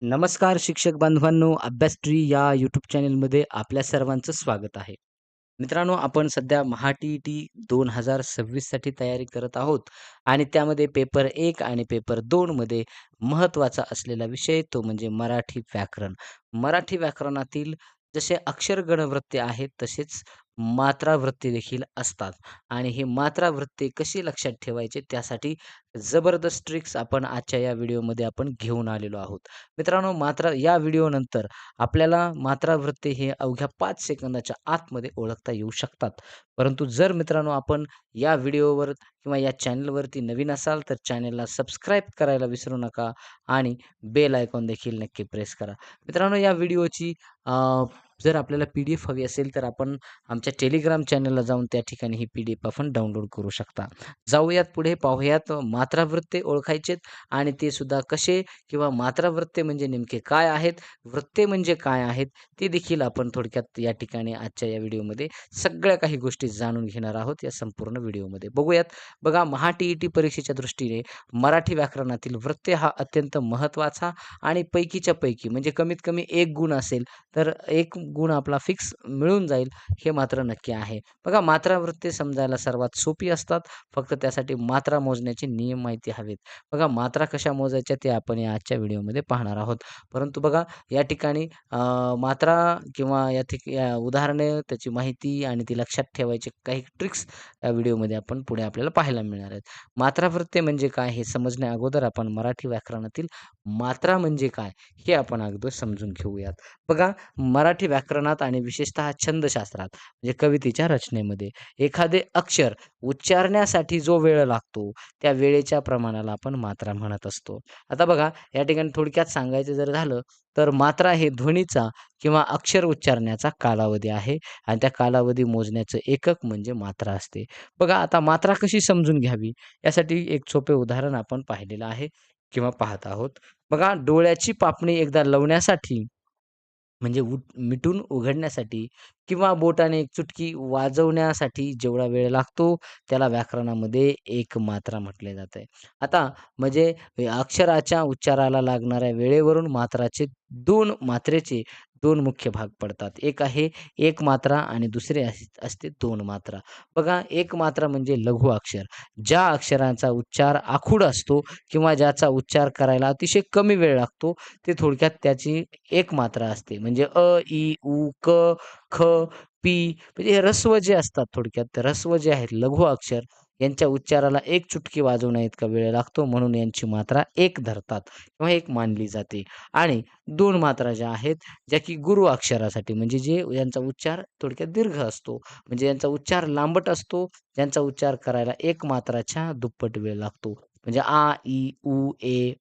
नमस्कार शिक्षक बांधवांनो, अभ्यास ट्री या यूट्यूब चॅनलमध्ये आपल्या सर्वांचं स्वागत आहे. मित्रांनो, आपण सध्या महा-टी-ई-टी 2026 साठी तयारी करत आहोत आणि त्यामध्ये पेपर 1 आणि पेपर 2 मध्ये महत्त्वाचा असलेला विषय तो म्हणजे मराठी व्याकरण. मराठी व्याकरणातील जसे अक्षर गणवृत्ती आहेत, तसेच मात्रा वृत्ती देखील असतात आणि ही मात्रा वृत्ती कशी लक्षात ठेवायची त्यासाठी जबरदस्त ट्रिक्स आपण आजच्या या व्हिडिओमध्ये आपण घेऊन आलेलो आहोत. मित्रांनो, मात्र या व्हिडिओनंतर आपल्याला मात्रा वृत्ती हे अवघ्या 5 सेकंदाच्या आतमध्ये ओळखता येऊ शकतात. परंतु जर मित्रांनो आपण या व्हिडिओवर किंवा या चॅनलवरती नवीन असाल तर चॅनलला सबस्क्राईब करायला विसरू नका आणि बेल आयकॉन देखील नक्की प्रेस करा. मित्रांनो, या व्हिडिओची जर आपल्याला पी-डी-एफ हवी असेल तर आपण आमच्या टेलिग्राम चॅनलला जाऊन त्या ठिकाणी ही पी-डी-एफ आपण डाउनलोड करू शकता. जाऊयात पुढे पाहूयात मात्रा वृत्ते ओळखायचेत आणि ते सुद्धा कसे किंवा मात्रा वृत्ते म्हणजे नेमके काय आहेत, वृत्ते म्हणजे काय आहेत, ते देखील आपण थोडक्यात या ठिकाणी आजच्या या व्हिडिओमध्ये सगळ्या काही गोष्टी जाणून घेणार आहोत या संपूर्ण व्हिडिओमध्ये. बघूयात. बघा, महा-टी-ई-टी परीक्षेच्या दृष्टीने मराठी व्याकरणातील वृत्ते हा अत्यंत महत्त्वाचा आणि पैकीच्या पैकी म्हणजे कमीत कमी 1 गुण असेल, तर 1 गुण आपला फिक्स मिळून जाईल, हे मात्र नक्की आहे. बघा, मात्रा वृत्ते समजायला सर्वात सोपी असतात. फक्त त्यासाठी मात्रा मोजण्याचे नियम माहिती हवेत. बघा, मात्रा कशा मोजायच्या ते आपण या आजच्या व्हिडिओमध्ये पाहणार आहोत. परंतु बघा, या ठिकाणी मात्रा किंवा या उदाहरणे, त्याची माहिती आणि ती लक्षात ठेवायचे काही ट्रिक्स या व्हिडिओमध्ये आपण पुढे आपल्याला पाहायला मिळणार आहेत. मात्रा वृत्ते म्हणजे काय हे समजण्या अगोदर आपण मराठी व्याकरणातील मात्रा म्हणजे काय हे आपण अगोदर समजून घेऊयात. बघा, मराठी व्याकरणात आणि विशेषतः छंदशास्त्रात म्हणजे कवितेच्या रचनेमध्ये एखादे अक्षर उच्चारण्यासाठी जो वेळ लागतो, त्या वेळेच्या प्रमाणाला आपण मात्रा म्हणत असतो. आता बघा, या ठिकाणी थोडक्यात सांगायचं जर झालं, तर मात्रा हे ध्वनीचा किंवा अक्षर उच्चारण्याचा कालावधी आहे आणि त्या कालावधी मोजण्याचं एकक म्हणजे मात्रा असते. बघा, आता मात्रा कशी समजून घ्यावी, यासाठी एक सोपे उदाहरण आपण पाहिलेलं आहे किंवा पाहत आहोत. बघा, डोळ्याची पापणी एकदा लावण्यासाठी म्हणजे मिटून उघडण्यासाठी किंवा बोटाने एक चुटकी वाजवण्यासाठी जेवढा वेळ लागतो, त्याला व्याकरणामध्ये एक मात्रा म्हटले जाते. आता म्हणजे अक्षराच्या उच्चाराला लागणाऱ्या वेळेवरून मात्रेचे 2 मुख्य भाग पडतात. एक आहे एक मात्रा आणि दुसरे असते 2 मात्रा. बघा, एक मात्रा म्हणजे लघु अक्षर. ज्या अक्षरांचा उच्चार आखूड असतो किंवा ज्याचा उच्चार करायला अतिशय कमी वेळ लागतो, ते थोडक्यात त्याची एक मात्रा असते. म्हणजे अ, इ, उ, क, ख, पी म्हणजे हे ऱ्हस्व जे असतात, थोडक्यात ऱ्हस्व जे आहेत लघु अक्षर, यांच्या उच्चाराला एक चुटकी वाजवण्याइतका वेळ लागतो, म्हणून यांची मात्रा एक धरतात किंवा एक मानली जाते. आणि 2 मात्रा ज्या आहेत, ज्या की गुरु अक्षरासाठी म्हणजे जे यांचा उच्चार थोडक्यात दीर्घ असतो, म्हणजे यांचा उच्चार लांबट असतो, ज्यांचा उच्चार करायला एक मात्राच्या दुप्पट वेळ लागतो. म्हणजे आ, इ, उ, ए,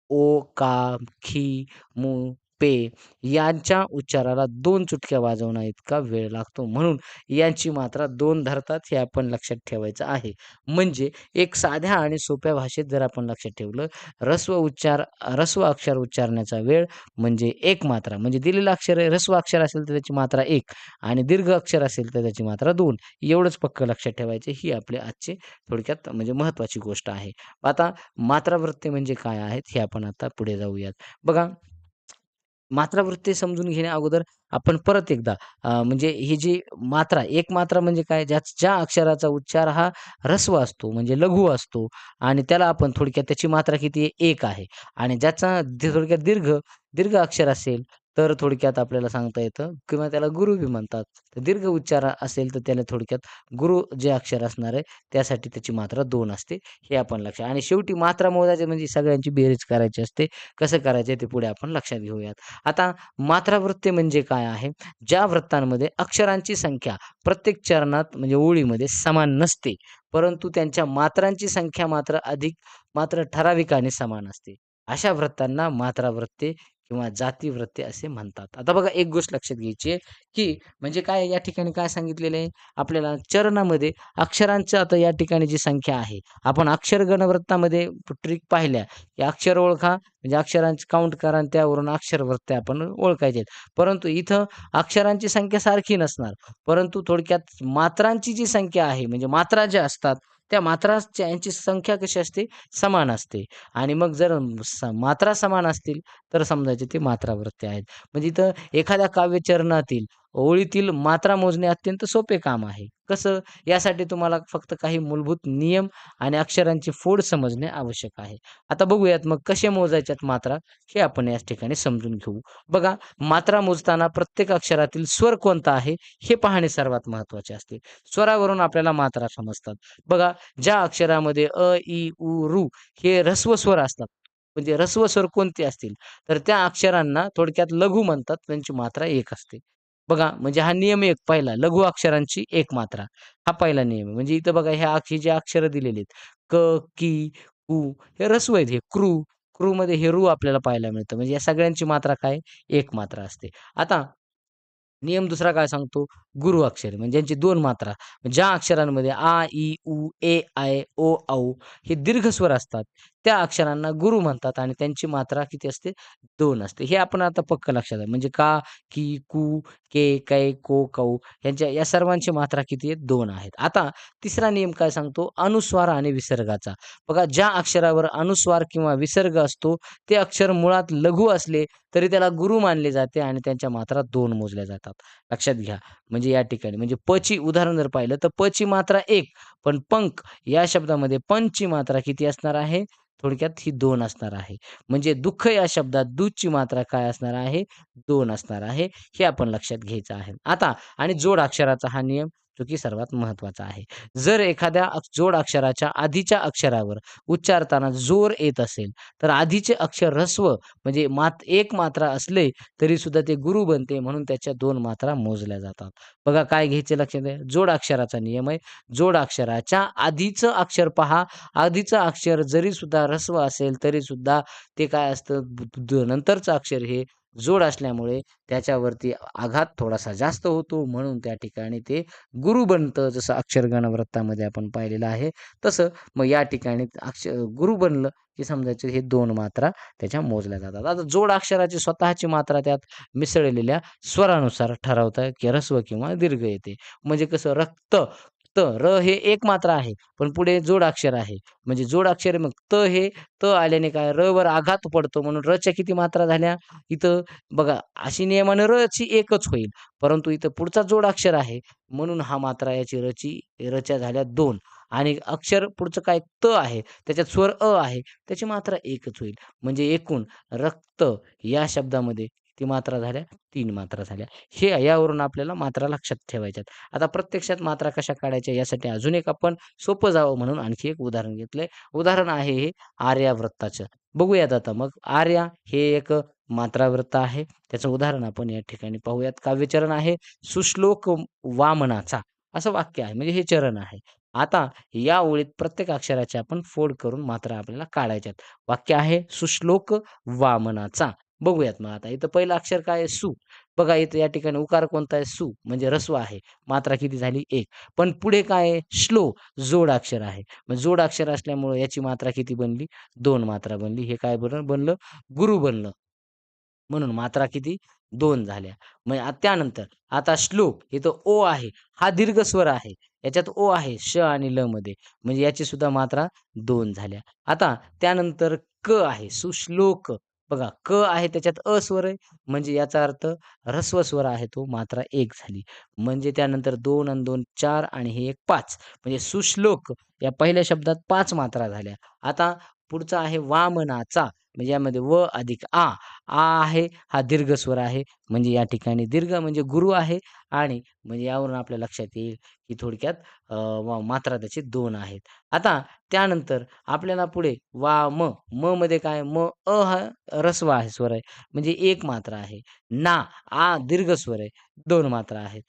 ओ, का, खी, मू, पे यांच्या उच्चाराला 2 चुटक्या वाजवण्याइतका वेळ लागतो. म्हणून यांची मात्रा 2 धरतात, हे आपण लक्षात ठेवायचं आहे. म्हणजे एक साध्या आणि सोप्या भाषेत जर आपण लक्षात ठेवलं, ऱ्हस्व अक्षर उच्चारण्याचा वेळ म्हणजे एक मात्रा. म्हणजे दिलेलं अक्षर आहे, ऱ्हस्व अक्षर असेल तर त्याची मात्रा 1 आणि दीर्घ अक्षर असेल तर त्याची मात्रा 2. एवढंच पक्कं लक्षात ठेवायचं. ही आपले आजचे थोडक्यात म्हणजे महत्त्वाची गोष्ट आहे. आता मात्रावृत्ती म्हणजे काय आहेत, हे आपण आता पुढे जाऊयात. बघा, मात्रावृत्ती समजून घेण्या अगोदर आपण परत एकदा म्हणजे ही जी मात्रा, एक मात्रा म्हणजे काय? ज्या अक्षराचा उच्चार हा ऱ्हस्व असतो, म्हणजे लघु असतो आणि त्याला आपण थोडक्यात त्याची मात्रा किती आहे? 1 आहे आणि ज्याचा थोडक्यात दीर्घ अक्षर असेल, तर थोडक्यात आपल्याला सांगता येतं किंवा त्याला गुरु बी म्हणतात. तर दीर्घ उच्चार असेल, तर त्याला थोडक्यात गुरु जे अक्षर असणार आहे, त्यासाठी त्याची मात्रा 2 असते. हे आपण लक्षात आणि शेवटी मात्रा मोजायची म्हणजे सगळ्यांची बेरीज करायची असते. कसं करायचं ते पुढे आपण लक्षात घेऊयात. आता मात्रा वृत्ते म्हणजे काय आहे? ज्या वृत्तांमध्ये अक्षरांची संख्या प्रत्येक चरणात म्हणजे ओळीमध्ये समान नसते, परंतु त्यांच्या मात्रांची संख्या मात्र ठराविक आणि समान असते. अशा वृत्तांना मात्रा वृत्ते किंवा जाती वृत्ते असे म्हणतात. आता बघा, एक गोष्ट लक्षात घ्यायची आहे, की म्हणजे काय या ठिकाणी काय सांगितलेलं आहे आपल्याला चरणामध्ये अक्षरांचं आता या ठिकाणी जी संख्या आहे, आपण अक्षर गणवृत्तामध्ये ट्रिक पाहिल्या, की अक्षर ओळखा म्हणजे अक्षरांची काउंट करा आणि त्यावरून अक्षरवृत्त्या आपण ओळखायचे आहेत. परंतु इथं अक्षरांची संख्या सारखी नसणार, परंतु थोडक्यात मात्रांची जी संख्या आहे, म्हणजे मात्रा ज्या असतात, त्या मात्राच्या यांची संख्या कशी असते? समान असते आणि मग जर मात्रा समान असतील, तर समजायचे ते मात्रावृत्ती आहेत. म्हणजे इथं एखाद्या काव्यचरणातील ओळीतील मात्रा मोजणे अत्यंत सोपे काम आहे. कसं? यासाठी तुम्हाला फक्त काही मूलभूत नियम आणि अक्षरांची फोड समजणे आवश्यक आहे. आता बघूयात मग कसे मोजायच्यात मात्रा, हे आपण याच ठिकाणी समजून घेऊ. बघा, मात्रा मोजताना प्रत्येक अक्षरातील स्वर कोणता आहे, हे पाहणे सर्वात महत्त्वाचे असते. स्वरावरून आपल्याला मात्रा समजतात. बघा, ज्या अक्षरामध्ये अ, इ, उ, ऋ हे ऱ्हस्व स्वर असतात, म्हणजे ऱ्हस्व स्वर कोणते असतील, तर त्या अक्षरांना थोडक्यात लघु म्हणतात. त्यांची मात्रा 1 असते. बघा, म्हणजे हा नियम 1 पहिला, लघु अक्षरांची 1 मात्रा. हा पहिला नियम आहे. म्हणजे इथं बघा, ही जी अक्षरं दिलेली आहेत, क, की, कू हे ऱ्हस्व आहेत हे. क्रूमध्ये हे रू आपल्याला पाहायला मिळतं. म्हणजे या सगळ्यांची मात्रा काय? 1 मात्रा असते. आता नियम दुसरा काय सांगतो? गुरु अक्षरे म्हणजे यांची 2 मात्रा. ज्या अक्षरांमध्ये आ, इ, उ, ए, ऐ, ओ, औ हे दीर्घ स्वर असतात, त्या अक्षरांना गुरु म्हणतात आणि त्यांची मात्रा किती असते? 2 असते. हे आपण आता पक्कं लक्षात आहे. म्हणजे का, की, कू, के, कै, को, कौ या सर्वांची मात्रा किती आहेत? 2 आहेत. आता तिसरा नियम काय सांगतो? अनुस्वार आणि विसर्गाचा. बघा, ज्या अक्षरावर अनुस्वार किंवा विसर्ग असतो, ते अक्षर मुळात लघु असले तरी त्याला गुरु मानले जाते आणि त्यांच्या मात्रा 2 मोजल्या जातात. लक्षात घ्या. म्हणजे या ठिकाणी म्हणजे पची उदाहरण जर पाहिलं तर पची मात्रा 1 पण पंख या शब्दामध्ये पंची मात्रा किती असणार आहे? थोडक्यात ही 2 असणार आहे. म्हणजे दुःख या शब्दात दूची मात्रा काय असणार आहे? 2 असणार आहे. हे आपण लक्षात घ्यायचं आहे. आता आणि जोड अक्षराचा हा नियम जो की सर्वात महत्त्वाचा आहे. जर एखाद्या जोड अक्षराच्या आधीच्या अक्षरावर उच्चारताना जोर येत असेल, तर आधीचे अक्षर ऱ्हस्व म्हणजे एक मात्रा असले तरी सुद्धा ते गुरु बनते म्हणून त्याच्या 2 मात्रा मोजल्या जातात. बघा काय घ्यायचे लक्षात आहे. जोड अक्षराचा नियम आहे. जोड अक्षराच्या आधीचं अक्षर पहा. आधीचं अक्षर जरी सुद्धा ऱ्हस्व असेल तरी सुद्धा ते काय असतं नंतरचं अक्षर हे जोड असल्यामुळे त्याच्यावरती आघात थोडासा जास्त होतो म्हणून त्या ठिकाणी ते गुरु बनतं. जसं अक्षरगण वृत्तामध्ये आपण पाहिलेलं आहे. तसं मग या ठिकाणी गुरु बनलं की समजायचं हे 2 मात्रा त्याच्या मोजल्या जातात. आता जोड अक्षराची स्वतःची मात्रा त्यात मिसळलेल्या स्वरानुसार ठरवता की ऱ्हस्व किंवा दीर्घ येते. म्हणजे कसं रक्त, र हे एक मात्रा आहे, पण पुढे जोड अक्षर आहे. म्हणजे जोड अक्षर आहे, मग हे आल्याने काय वर आघात पडतो म्हणून च्या किती मात्रा झाल्या? इथं बघा अशी नियमानं ची एकच होईल. परंतु इथं पुढचा जोड अक्षर आहे म्हणून हा मात्रा याची च्या झाल्या 2 आणि अक्षर पुढचं काय आहे, त्याच्यात स्वर आहे. त्याची मात्रा एकच होईल. म्हणजे एकूण रक्त या शब्दामध्ये किती मात्रा झाल्या? 3 मात्रा झाल्या. यावरून आपल्याला मात्रा लक्षात ठेवायच्यात. आता प्रत्यक्षात मात्रा कशा काढायच्या यासाठी अजून एक आपण सोपं जावं म्हणून आणखी एक उदाहरण घेतलंय. उदाहरण आहे हे आर्यावृत्ताचं. बघूयात आता मग आर्या हे एक मात्रावृत्त आहे. त्याचं उदाहरण आपण या ठिकाणी पाहूयात. काव्यचरण आहे सुश्लोक वामनाचा असं वाक्य आहे. म्हणजे हे चरण आहे. आता या ओळीत प्रत्येक अक्षराची आपण फोड करून मात्रा आपल्याला काढायच्यात. वाक्य आहे सुश्लोक वामनाचा. बघूयात मग आता इथं पहिलं अक्षर काय आहे? सु. बघा इथं या ठिकाणी उकार कोणता आहे? सु म्हणजे ऱ्हस्व आहे. मात्रा किती झाली? 1. पण पुढे काय आहे? श्लो जोड अक्षर आहे. मग जोड अक्षर असल्यामुळे याची मात्रा किती बनली? 2 मात्रा बनली. हे काय बनलं? गुरु बनलं. म्हणून मात्रा किती? 2 झाल्या. मग त्यानंतर आता श्लोक इथं ओ आहे. हा दीर्घ स्वर आहे. याच्यात ओ आहे श आणि ल मध्ये. म्हणजे याची सुद्धा मात्रा 2 झाल्या. आता त्यानंतर क आहे. सुश्लोक. बघा क आहे त्याच्यात अ स्वर आहे. म्हणजे याचा अर्थ ऱ्हस्व स्वर आहे तो मात्रा 1 झाली. म्हणजे त्यानंतर 2 आणि 2 4 आणि हे एक 5. म्हणजे सुश्लोक या पहिल्या शब्दात 5 मात्रा झाल्या. आता पुढचा आहे वामनाचा. म्हणजे यामध्ये व अधिक आ. आ आहे हा दीर्घ स्वर आहे. म्हणजे या ठिकाणी दीर्घ म्हणजे गुरु आहे आणि म्हणजे यावरून आपल्या लक्षात येईल, की थोडक्यात मात्रा त्याची 2 आहेत. आता त्यानंतर आपल्याला पुढे म मध्ये काय हा ऱ्हस्व आहे स्वर आहे. म्हणजे 1 मात्रा आहे. दीर्घ स्वर आहे. 2 मात्रा आहेत.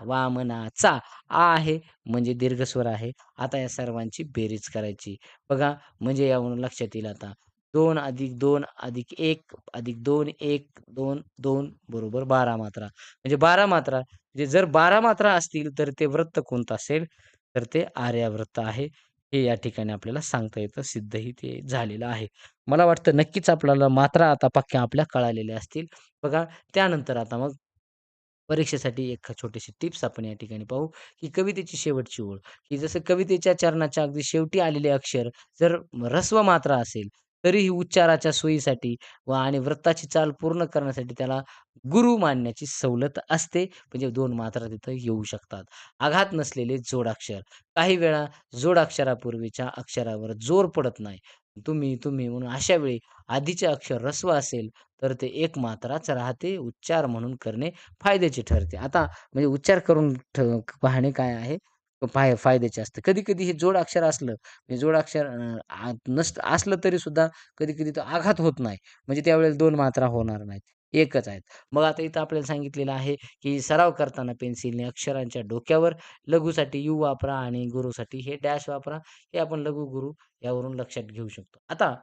वामनाचा आ आहे म्हणजे दीर्घ स्वर आहे. आता या सर्वांची बेरीज करायची. बघा म्हणजे यावरून लक्षात येईल आता 2 अधिक 2 अधिक 1 अधिक 2 1 2 2 बरोबर 12 मात्रा. म्हणजे 12 मात्रा म्हणजे जर 12 मात्रा असतील तर ते वृत्त कोणतं असेल? तर ते आर्यावृत्त आहे. हे या ठिकाणी आपल्याला सांगता येतं. सिद्धही ते झालेलं आहे. मला वाटतं नक्कीच आपल्याला मात्रा आता पक्क्या आपल्या कळालेल्या असतील. बघा त्यानंतर आता मग परीक्षेसाठी एक छोटीशी टिप्स आपण या ठिकाणी पाहू, की कवितेची शेवटची ओळ, की जसं कवितेच्या चरणाच्या अगदी शेवटी आलेले अक्षर जर ऱ्हस्व मात्रा असेल, तरीही उच्चाराच्या सोयीसाठी आणि वृत्ताची चाल पूर्ण करण्यासाठी त्याला गुरु मानण्याची सवलत असते. म्हणजे 2 मात्रा तिथं येऊ शकतात. आघात नसलेले जोडाक्षर. काही वेळा जोडाक्षरापूर्वीच्या अक्षरावर जोर पडत नाही. तुम्ही म्हणून अशा वेळी आधीचे अक्षर ऱ्हस्व असेल, तर ते एक मात्राच राहते. उच्चार म्हणून करणे फायद्याचे ठरते. आता म्हणजे उच्चार करून पाहणे काय आहे, फायद्याचे असते. कधी-कधी हे जोडाक्षर असलं, म्हणजे जोडाक्षर असलं तरी सुद्धा कधी-कधी तो आघात होत नाही. म्हणजे त्यावेळेला 2 मात्रा होणार नाहीत. एकच आहेत. मग आता इथं आपल्याला सांगितलेलं आहे, की सराव करताना पेन्सिलने अक्षरांच्या डोक्यावर लघुसाठी यू वापरा आणि गुरूसाठी हे डॅश वापरा. हे आपण लघु, गुरु यावरून लक्षात घेऊ शकतो. आता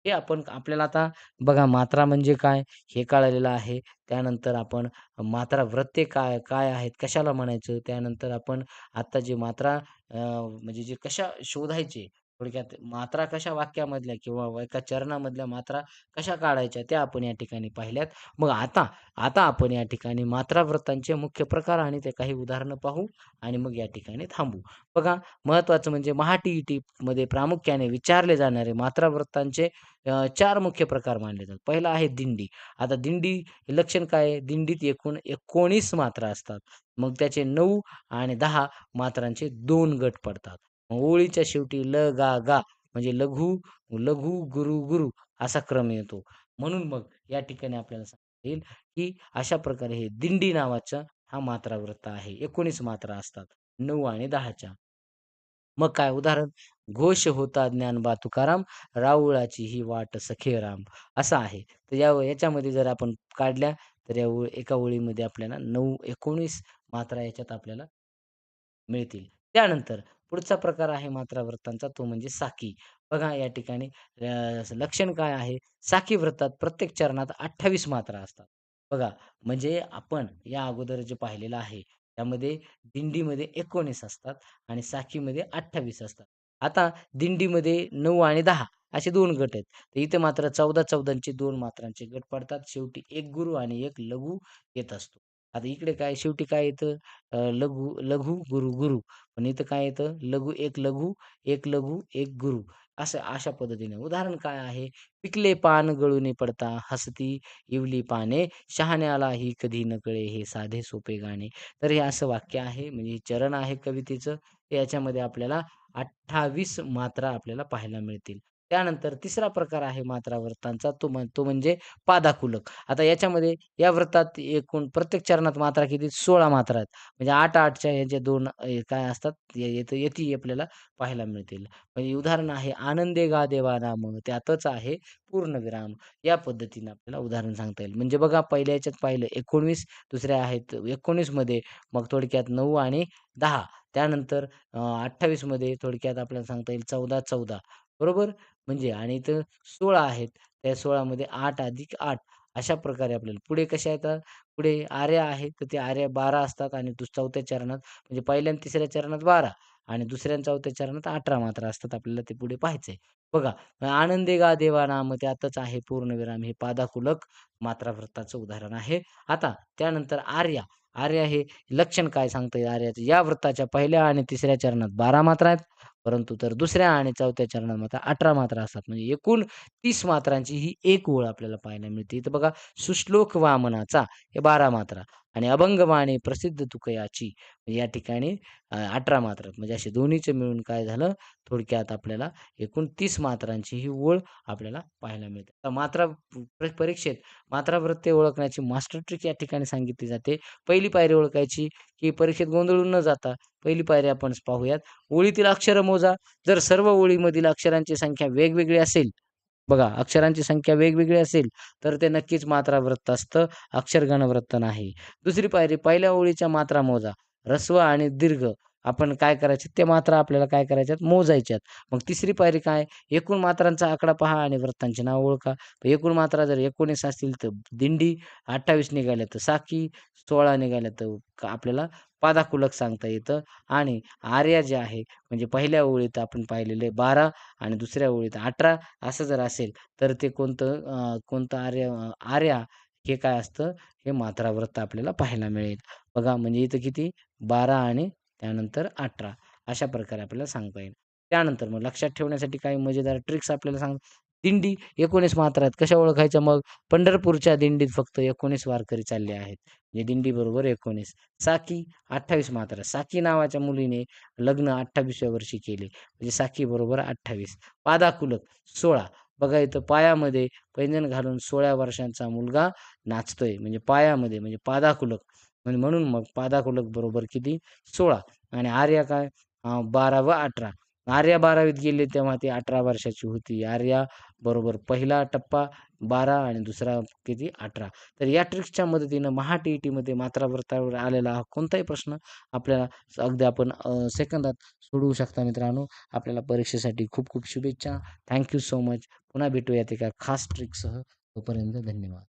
हे आपल्याला आता बघा मात्रा म्हणजे काय हे कळालेलं आहे. त्यानंतर आपण मात्रा वृत्ते काय, काय आहेत, कशाला म्हणायचं, त्यानंतर आपण आता जे मात्रा म्हणजे जे कशा शोधायचे, थोडक्यात मात्रा कशा वाक्यामधल्या किंवा एका चरणामधल्या मात्रा कशा काढायच्या त्या आपण या ठिकाणी पाहिल्यात. मग आता आता आपण या ठिकाणी मात्रा वृत्तांचे मुख्य प्रकार आणि ते काही उदाहरणं पाहू आणि मग या ठिकाणी थांबू. बघा महत्त्वाचं म्हणजे महा-टी-ई-टीमध्ये प्रामुख्याने विचारले जाणारे मात्रा वृत्तांचे 4 मुख्य प्रकार मानले जातात. पहिला आहे दिंडी. आता दिंडी हे लक्षण काय आहे? दिंडीत एकूण 19 मात्रा असतात. मग त्याचे 9 आणि 10 मात्रांचे 2 गट पडतात. मग ओळीच्या शेवटी ल, गा, गा म्हणजे लघु, लघु, गुरु, गुरु असा क्रम येतो. म्हणून मग या ठिकाणी आपल्याला सांगता येईल, की अशा प्रकारे हे दिंडी नावाचा हा मात्रावृत्त आहे. 19 मात्रा असतात 9 आणि 10 मग काय उदाहरण, घोष होता ज्ञानोबा तुकाराम, राऊळाची ही वाट सखे राम, असं आहे. तर याच्यामध्ये जर आपण काढल्या, तर एका ओळीमध्ये आपल्याला 9, 19 मात्रा याच्यात आपल्याला मिळतील. त्यानंतर पुढचा प्रकार आहे मात्रा वृत्तांचा तो म्हणजे साकी. बघा या ठिकाणी लक्षण काय आहे? साकी वृत्तात प्रत्येक चरणात 28 मात्रा असतात. बघा म्हणजे आपण या अगोदर जे पाहिलेलं आहे, त्यामध्ये दिंडीमध्ये 19 असतात आणि साखीमध्ये 28 असतात. आता दिंडीमध्ये 9 आणि 10 असे 2 गट आहेत. तर इथे मात्र 14-14 चे 2 मात्रांचे गट पडतात. शेवटी एक गुरु आणि एक लघु येत असतो. आता इकडे काय शेवटी काय येतं लघु, लघु, गुरु, गुरु. पण इथं काय येतं एक लघु, एक गुरु. असं अशा पद्धतीने. उदाहरण काय आहे? पिकले पान गळूनी पडता, हसती इवली पाने, शहाण्याला ही कधी न कळे हे साधे सोपे गाणे. तर हे असं वाक्य आहे, म्हणजे हे चरण आहे कवितेचं. याच्यामध्ये आपल्याला 28 मात्रा आपल्याला पाहायला मिळतील. त्यानंतर तिसरा प्रकार आहे मात्रा वृत्तांचा, तो म्हणजे पादाकुलक. आता याच्यामध्ये या वृत्तात एकूण प्रत्येक चरणात मात्रा किती 16 मात्रा आहेत. म्हणजे 8-8च्या ह्याचे 2 काय असतात यती आपल्याला पाहायला मिळतील. म्हणजे उदाहरण आहे आनंदे गा देवा नाम त्यातच आहे पूर्णविराम. या पद्धतीने आपल्याला उदाहरण सांगता येईल. म्हणजे बघा पहिल्या ह्याच्यात पाहिलं 19 दुसऱ्या आहेत 19 मध्ये मग थोडक्यात 9 आणि 10 त्यानंतर 28 मध्ये थोडक्यात आपल्याला सांगता येईल 14-14 बरोबर? म्हणजे आणि इथं 16 आहेत. त्या 16 मध्ये 8 अधिक 8 अशा प्रकारे आपल्याला पुढे कशा येतात? पुढे आर्या आहेत, तर ते आर्या 12 असतात आणि चौथ्या चरणात म्हणजे पहिल्या आणि तिसऱ्या चरणात 12 आणि दुसऱ्या आणि चौथ्या चरणात 18 मात्रा असतात. आपल्याला ते पुढे पाहायचंय. बघा, आनंदे गा देवा नाम त्यातच आहे पूर्णविराम हे पादाकुलक मात्रावृत्ताचं उदाहरण आहे. आता त्यानंतर आर्या. आर्या हे लक्षण काय सांगता येईल आर्याचं? या वृत्ताच्या पहिल्या आणि तिसऱ्या चरणात 12 मात्रा आहेत. परंतु तर दुसऱ्या आणि चौथ्या चरणात मात्र 18 मात्रा असतात. म्हणजे एकूण 30 मात्रांची ही एक ओळ आपल्याला पाहायला मिळते. इथं बघा सुश्लोक वामनाचा हे 12 मात्रा आणि अभंगवाणी प्रसिद्ध तुकयाची या ठिकाणी 18 मात्रा म्हणजे असे दोन्हीचे मिळून काय झालं थोडक्यात आपल्याला एकूण 30 मात्रांची ही ओळ आपल्याला पाहायला मिळते. तर परीक्षेत मात्रा प्रत्यय ओळखण्याची मास्टर ट्रिक या ठिकाणी सांगितली जाते. पहिली पायरी ओळखायची, की परीक्षेत गोंधळून न जाता पहिली पायरी आपण पाहूयात. ओळीतील अक्षरं मोजा. जर सर्व ओळीमधील अक्षरांची संख्या वेगवेगळी असेल, बघा अक्षरांची संख्या वेगवेगळी असेल, तर ते नक्कीच मात्रावृत्त असतं, अक्षरगण वृत्त नाही. दुसरी पायरी पहिल्या ओळीच्या मात्रा मोजा. ऱ्हस्व आणि दीर्घ आपण काय करायचे त्या मात्रा आपल्याला काय करायच्यात मोजायच्यात. मग तिसरी पायरी काय एकूण मात्रांचा आकडा पहा आणि वृत्तांची नाव ओळखा. एकूण मात्रा जर 19 असतील तर दिंडी, 28 निघाल्या तर साकी, 16 निघाल्या तर आपल्याला पादाकुलक सांगता येतं आणि आर्या जे आहे म्हणजे पहिल्या ओळीत आपण पाहिलेले 12 आणि दुसऱ्या ओळीत 18 असं जर असेल तर ते कोणतं आर्या हे काय असतं हे मात्रावृत्त आपल्याला पाहायला मिळेल. बघा म्हणजे इथं किती 12 आणि त्यानंतर 18 अशा प्रकारे आपल्याला सांगता येईल. त्यानंतर मग लक्षात ठेवण्यासाठी काही मजेदार ट्रिक्स आपल्याला दिंडी 19 मात्रा आहेत. कशा ओळखायच्या मग? पंढरपूरच्या दिंडीत फक्त 19 वारकरी चालले आहेत. म्हणजे दिंडी बरोबर 19. साकी 28 मात्रा. साकी नावाच्या मुलीने लग्न 28व्या वर्षी केले. म्हणजे साकी बरोबर 28. पादाकुलक 16. बघा इथं पायामध्ये पैंजण घालून 16 वर्षांचा मुलगा नाचतोय. म्हणजे पायामध्ये म्हणजे पादाकुलक. म्हणून मग पादाकुलक बरोबर किती? 16 आणि आर्या काय? 12 व 18. आर्या 12वीत गेले तेव्हा ती 18 वर्षाची होती. आर्या बरोबर पहिला टप्पा 12 आणि दुसरा किती? 18. तर या ट्रिक्सच्या मदतीनं महा-टी-ई-टीमध्ये मात्राव्रतावर आलेला हा कोणताही प्रश्न आपल्याला अगदी आपण सेकंदात सोडवू शकता मित्रांनो. आपल्याला परीक्षेसाठी खूप खूप शुभेच्छा. Thank so much. पुन्हा भेटूयात एका खास ट्रिकसह. तोपर्यंत धन्यवाद.